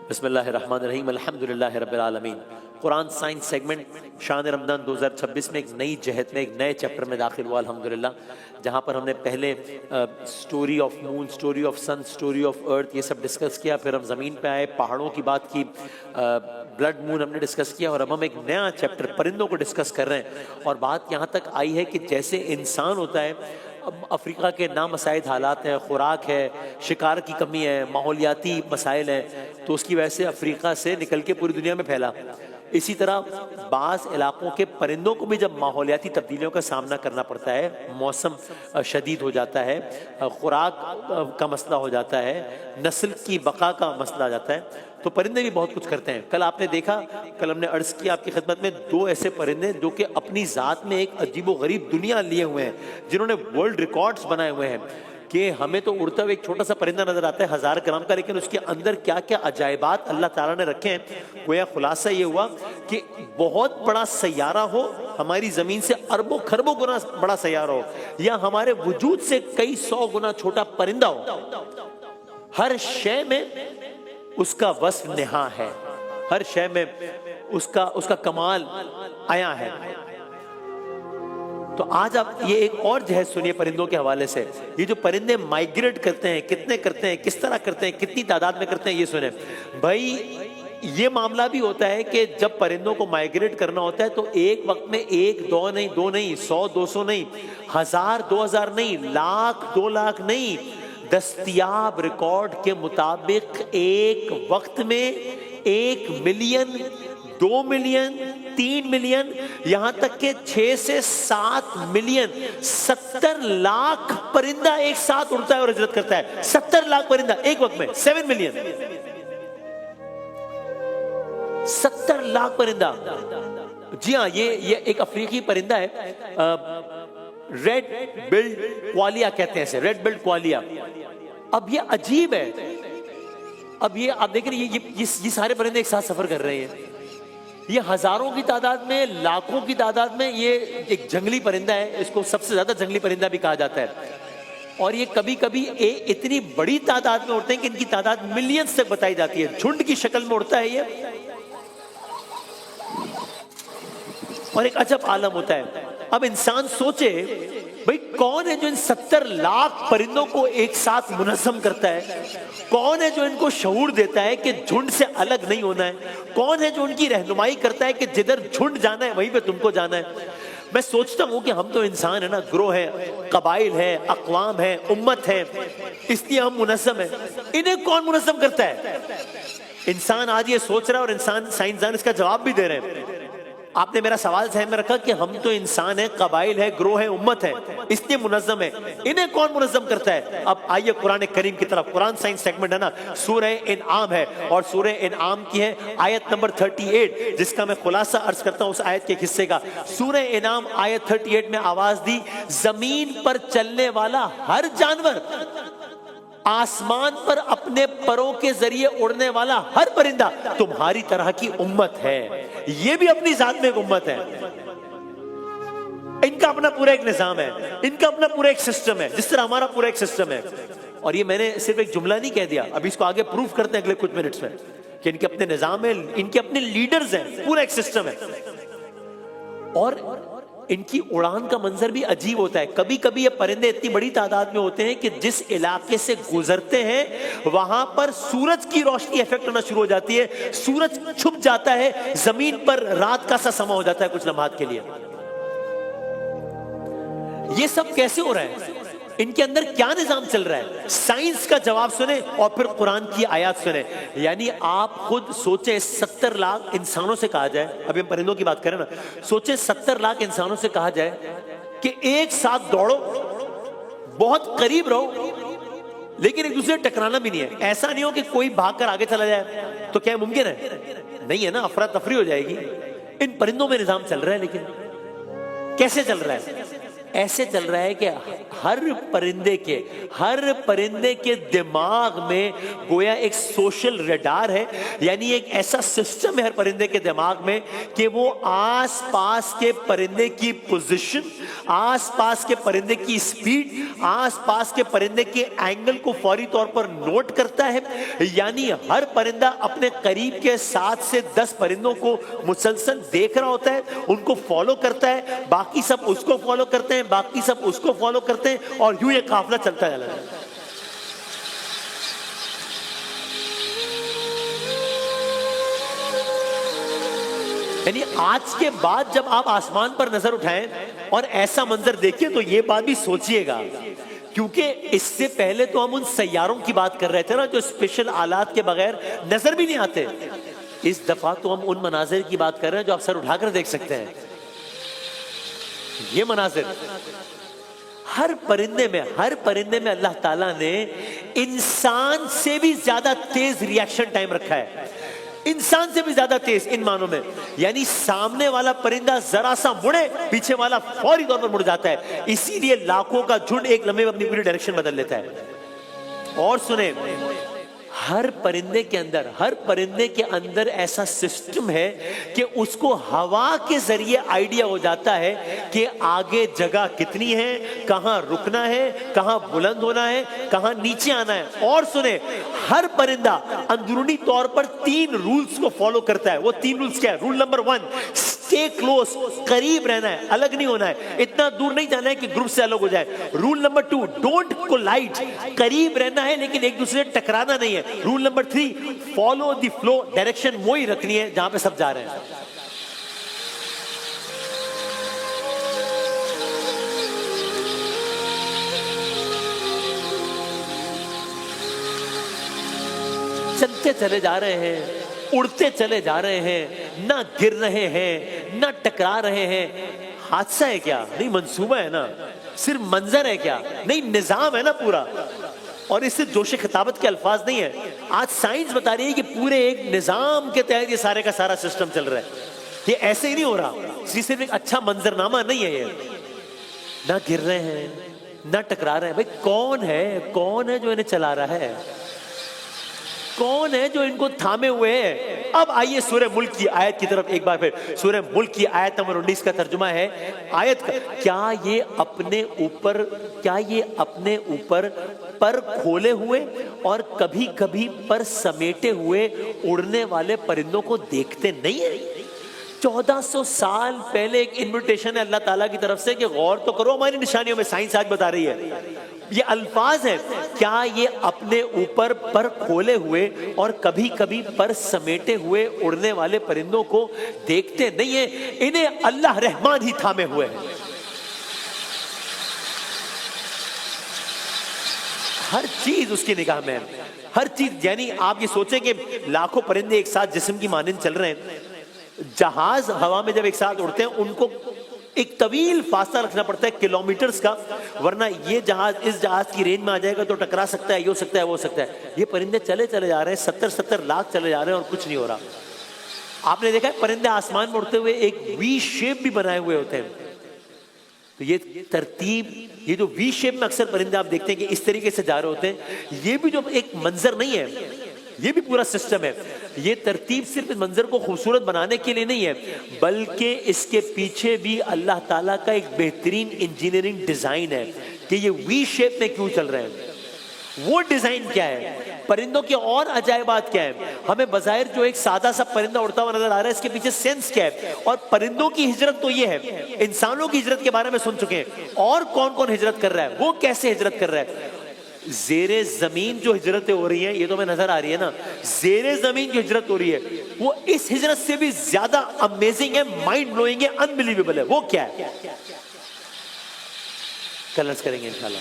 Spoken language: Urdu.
بسم اللہ الرحمن الرحیم، الحمدللہ رب العالمین۔ قرآن سائنس سیگمنٹ شان رمضان 2026 میں ایک نئی جہت میں ایک نئے چیپٹر میں داخل ہوا الحمدللہ، جہاں پر ہم نے پہلے story of moon, story of sun, story of earth یہ سب ڈسکس کیا، پھر ہم زمین پہ آئے، پہاڑوں کی بات کی، بلڈ مون ہم نے ڈسکس کیا، اور اب ہم ایک نیا چیپٹر پرندوں کو ڈسکس کر رہے ہیں۔ اور بات یہاں تک آئی ہے کہ جیسے انسان ہوتا ہے، اب افریقہ کے نامساعد حالات ہیں، خوراک ہے، شکار کی کمی ہے، ماحولیاتی مسائل ہیں، تو اس کی وجہ سے افریقہ سے نکل کے پوری دنیا میں پھیلا۔ اسی طرح بعض علاقوں کے پرندوں کو بھی جب ماحولیاتی تبدیلیوں کا سامنا کرنا پڑتا ہے، موسم شدید ہو جاتا ہے، خوراک کا مسئلہ ہو جاتا ہے، نسل کی بقا کا مسئلہ آ جاتا ہے، تو پرندے بھی بہت کچھ کرتے ہیں۔ کل آپ نے دیکھا، کل ہم نے عرض کیا آپ کی خدمت میں، دو ایسے پرندے جو کہ اپنی ذات میں ایک عجیب و غریب دنیا لیے ہوئے ہیں، جنہوں نے ورلڈ ریکارڈز بنائے ہوئے ہیں کہ ہمیں تو اڑتا ہوا ایک چھوٹا سا پرندہ نظر آتا ہے 1000 گرام کا، لیکن اس کے اندر کیا کیا عجائبات اللہ تعالیٰ نے رکھے ہیں۔ گویا خلاصہ یہ ہوا کہ بہت بڑا سیارہ ہو، ہماری زمین سے اربوں خربوں گنا بڑا سیارہ ہو، یا ہمارے وجود سے کئی 100 گنا چھوٹا پرندہ ہو، ہر شے میں اس کا وصف نہا ہے، ہر شے میں اس کا کمال آیا ہے۔ تو آج آپ یہ ایک اور جہد سنیے پرندوں کے حوالے سے۔ یہ جو پرندے مائگریٹ کرتے ہیں، کتنے کرتے ہیں، کس طرح کرتے ہیں، کتنی تعداد میں کرتے ہیں، یہ سنیں بھائی۔ یہ معاملہ بھی ہوتا ہے کہ جب پرندوں کو مائگریٹ کرنا ہوتا ہے تو ایک وقت میں ایک دو نہیں، 100 200 نہیں، 1000 2000 نہیں، لاکھ 2 لاکھ نہیں، دستیاب ریکارڈ کے مطابق ایک وقت میں 1 ملین، 2 ملین، 3 ملین، یہاں تک کہ 6 سے 7 ملین، 70 لاکھ پرندہ ایک ساتھ اڑتا ہے اور ہجرت کرتا ہے۔ 70 لاکھ پرندہ ایک وقت میں، 7 ملین، 70 لاکھ پرندہ۔ جی ہاں، یہ ایک افریقی پرندہ ہے، ریڈ بلڈ کوالیا کہتے ہیں اسے، ریڈ بلڈ کوالیا۔ اب یہ عجیب ہے، اب یہ آپ دیکھ رہے ہیں، یہ سارے پرندے ایک ساتھ سفر کر رہے ہیں، یہ ہزاروں کی تعداد میں، لاکھوں کی تعداد میں۔ یہ ایک جنگلی پرندہ ہے، اس کو سب سے زیادہ جنگلی پرندہ بھی کہا جاتا ہے، اور یہ کبھی کبھی اتنی بڑی تعداد میں اڑتے ہیں کہ ان کی تعداد ملینز تک بتائی جاتی ہے، جھنڈ کی شکل میں اڑتا ہے یہ، اور ایک عجب عالم ہوتا ہے۔ اب انسان سوچے بھئی کون ہے جو ان 70 لاکھ پرندوں کو ایک ساتھ منظم کرتا ہے؟ کون ہے جو ان کو شعور دیتا ہے کہ جھنڈ سے الگ نہیں ہونا ہے؟ کون ہے جو ان کی رہنمائی کرتا ہے کہ جدھر جھنڈ جانا ہے وہیں پہ تم کو جانا ہے؟ میں سوچتا ہوں کہ ہم تو انسان ہیں نا، گروہ ہے، قبائل ہے، اقوام ہے، امت ہے، اس لیے ہم منظم ہیں۔ انہیں کون منظم کرتا ہے؟ انسان آج یہ سوچ رہا ہے، اور انسان سائنسدان اس کا جواب بھی دے رہے ہیں۔ آپ نے میرا سوال ذہن میں رکھا کہ ہم تو انسان ہیں، قبائل ہے، گروہ ہے، امت ہے، اس لیے منظم ہے، انہیں کون منظم کرتا ہے؟ اب آئیے قرآن کریم کی طرف۔ قرآن سائنس سیگمنٹ ہے نا، سورہ انعام ہے، اور سورہ انعام کی ہے آیت نمبر 38، جس کا میں خلاصہ عرض کرتا ہوں اس آیت کے حصے کا۔ سورہ انعام آیت 38 میں آواز دی، زمین پر چلنے والا ہر جانور، آسمان پر اپنے پروں کے ذریعے اڑنے والا ہر پرندہ تمہاری طرح کی امت ہے۔ یہ بھی اپنی ذات میں ایک امت ہے، ان کا اپنا پورا ایک نظام ہے، ان کا اپنا پورا ایک سسٹم ہے، جس طرح ہمارا پورا ایک سسٹم ہے۔ اور یہ میں نے صرف ایک جملہ نہیں کہہ دیا، اب اس کو آگے پروف کرتے ہیں اگلے کچھ منٹس میں، کہ ان کے اپنے نظام ہیں، ان کے اپنے لیڈرز ہیں، پورا ایک سسٹم ہے۔ اور ان کی اڑان کا منظر بھی عجیب ہوتا ہے۔ کبھی کبھی یہ پرندے اتنی بڑی تعداد میں ہوتے ہیں کہ جس علاقے سے گزرتے ہیں وہاں پر سورج کی روشنی افیکٹ ہونا شروع ہو جاتی ہے، سورج چھپ جاتا ہے، زمین پر رات کا سا سما ہو جاتا ہے کچھ لمحات کے لیے۔ یہ سب کیسے ہو رہا ہے؟ ان کے اندر کیا نظام چل رہا ہے؟ سائنس کا جواب سنیں اور پھر قرآن کی آیات سنیں۔ یعنی آپ خود سوچیں، 70 لاکھ انسانوں سے کہا جائے، ابھی ہم پرندوں کی بات کریں نا، سوچیں 70 لاکھ انسانوں سے کہا جائے کہ ایک ساتھ دوڑو، بہت قریب رہو، لیکن ایک دوسرے ٹکرانا بھی نہیں ہے۔ ایسا نہیں ہو کہ کوئی بھاگ کر آگے چلا جائے، تو کیا ممکن ہے؟ نہیں ہے نا، افراتفری ہو جائے گی۔ ان پرندوں میں نظام چل رہا ہے، لیکن کیسے چل رہا ہے؟ ایسے چل رہا ہے کہ ہر پرندے کے دماغ میں گویا ایک سوشل ریڈار ہے، یعنی ایک ایسا سسٹم ہے ہر پرندے کے دماغ میں کہ وہ آس پاس کے پرندے کی پوزیشن، آس پاس کے پرندے کی سپیڈ، آس پاس کے پرندے کے اینگل کو فوری طور پر نوٹ کرتا ہے. یعنی ہر پرندہ اپنے قریب کے 7 سے 10 پرندوں کو مسلسل دیکھ رہا ہوتا ہے، ان کو فالو کرتا ہے، باقی سب اس کو فالو کرتے ہیں، باقی سب اس کو فالو کرتے ہیں، اور یوں یہ قافلہ چلتا جا رہا ہے. یعنی آج کے بعد جب آپ آسمان پر نظر اٹھائیں اور ایسا منظر دیکھیں تو یہ بات بھی سوچئے گا، کیونکہ اس سے پہلے تو ہم ان سیاروں کی بات کر رہے تھے نا جو اسپیشل آلات کے بغیر نظر بھی نہیں آتے. اس دفعہ تو ہم ان مناظر کی بات کر رہے ہیں جو آپ سر اٹھا کر دیکھ سکتے ہیں. یہ مناظر ہر پرندے میں اللہ تعالیٰ نے انسان سے بھی زیادہ تیز ریاکشن ٹائم رکھا ہے، انسان سے بھی زیادہ تیز ان معنوں میں. یعنی سامنے والا پرندہ ذرا سا مڑے، پیچھے والا فوری طور پر مڑ جاتا ہے. اسی لیے لاکھوں کا جھنڈ ایک لمحے میں اپنی پوری ڈائریکشن بدل لیتا ہے. اور سنیں، ہر پرندے کے اندر ایسا سسٹم ہے کہ اس کو ہوا کے ذریعے آئیڈیا ہو جاتا ہے کہ آگے جگہ کتنی ہے، کہاں رکنا ہے، کہاں بلند ہونا ہے، کہاں نیچے آنا ہے. اور سنیں، ہر پرندہ اندرونی طور پر 3 رولز کو فالو کرتا ہے. وہ 3 رولز کیا ہے؟ رول نمبر 1، اسٹے کلوز، قریب رہنا ہے، الگ نہیں ہونا ہے، اتنا دور نہیں جانا ہے کہ گروپ سے الگ ہو جائے. رول نمبر 2، ڈونٹ کولائڈ، قریب رہنا ہے لیکن ایک دوسرے سے ٹکرانا نہیں ہے. Roll number 3، follow the flow, direction وہی رکھنی ہے جہاں پہ سب جا رہے ہیں. چلتے چلے جا رہے ہیں، اڑتے چلے جا رہے ہیں، نہ گر رہے ہیں نہ ٹکرا رہے ہیں. حادثہ ہے کیا؟ نہیں. منصوبہ ہے نا. صرف منظر ہے کیا؟ نہیں. نظام ہے نا پورا. اور اس سے جوش خطابت کے الفاظ نہیں ہے. آج سائنس بتا رہی ہے کہ پورے ایک نظام کے تحت یہ سارے کا سارا سسٹم چل رہا ہے. یہ ایسے ہی نہیں ہو رہا، یہ صرف ایک اچھا منظرنامہ نہیں ہے. یہ نہ گر رہے ہیں نہ ٹکرا رہے ہیں. بھائی کون ہے جو انہیں چلا رہا ہے؟ کون ہے جو ان کو تھامے ہوئے ہیں؟ اب آئیے سورہ ملک کی آیت کی طرف ایک بار پھر. سورہ ملک کی آیت نمبر 19 کا ترجمہ ہے آیت کا: کیا یہ اپنے اوپر پر کھولے ہوئے اور کبھی کبھی پر سمیٹے ہوئے اڑنے والے پرندوں کو دیکھتے نہیں ہیں؟ 1400 سال پہلے ایک انویٹیشن ہے اللہ تعالیٰ کی طرف سے کہ غور تو کرو ہماری نشانیوں میں. سائنس آج بتا رہی ہے. یہ الفاظ ہیں: کیا یہ اپنے اوپر پر کھولے ہوئے اور کبھی کبھی پر سمیٹے ہوئے اڑنے والے پرندوں کو دیکھتے نہیں ہیں؟ انہیں اللہ رحمان ہی تھامے ہوئے ہیں. ہر چیز اس کی نگاہ میں ہے، ہر چیز. یعنی آپ یہ سوچیں کہ لاکھوں پرندے ایک ساتھ جسم کی مانند چل رہے ہیں. جہاز ہوا میں جب ایک ساتھ اڑتے ہیں ان کو ایک طویل فاصلہ رکھنا پڑتا ہے کلومیٹرز کا، ورنہ یہ جہاز اس جہاز کی رینج میں آ جائے گا تو ٹکرا سکتا ہے، یہ ہو سکتا ہے وہ ہو سکتا ہے. یہ پرندے چلے جا رہے ہیں، 70 لاکھ چلے جا رہے ہیں اور کچھ نہیں ہو رہا. آپ نے دیکھا ہے پرندے آسمان میں اڑتے ہوئے ایک وی شیپ بھی بنائے ہوئے ہوتے ہیں. تو یہ ترتیب، یہ جو وی شیپ میں اکثر پرندے آپ دیکھتے ہیں کہ اس طریقے سے جا رہے ہوتے ہیں، یہ بھی جو ایک منظر نہیں ہے، یہ بھی پورا سسٹم ہے. یہ ترتیب صرف اس منظر کو خوبصورت بنانے کے لیے نہیں ہے، بلکہ اس کے پیچھے بھی اللہ تعالیٰ کا ایک بہترین انجینئرنگ ڈیزائن ہے کہ یہ وی شیپ میں کیوں چل رہے ہیں. وہ ڈیزائن کیا ہے؟ پرندوں کے اور عجائبات کیا ہیں؟ ہمیں بظاہر جو ایک سادہ سا پرندہ اڑتا ہوا نظر آ رہا ہے، اس کے پیچھے سینس کیا ہے؟ اور پرندوں کی ہجرت تو یہ ہے. انسانوں کی ہجرت کے بارے میں سن چکے ہیں، اور کون کون ہجرت کر رہا ہے، وہ کیسے ہجرت کر رہا ہے. زیر زمین جو ہجرتیں ہو رہی ہیں یہ تو میں نظر آ رہی ہے نا، زیر زمین جو ہجرت ہو رہی ہے وہ اس ہجرت سے بھی زیادہ امیزنگ ہے، مائنڈ بلوئنگ ہے، انبلیویبل ہے. وہ کیا ہے؟ کل عرض کریں گے انشاءاللہ.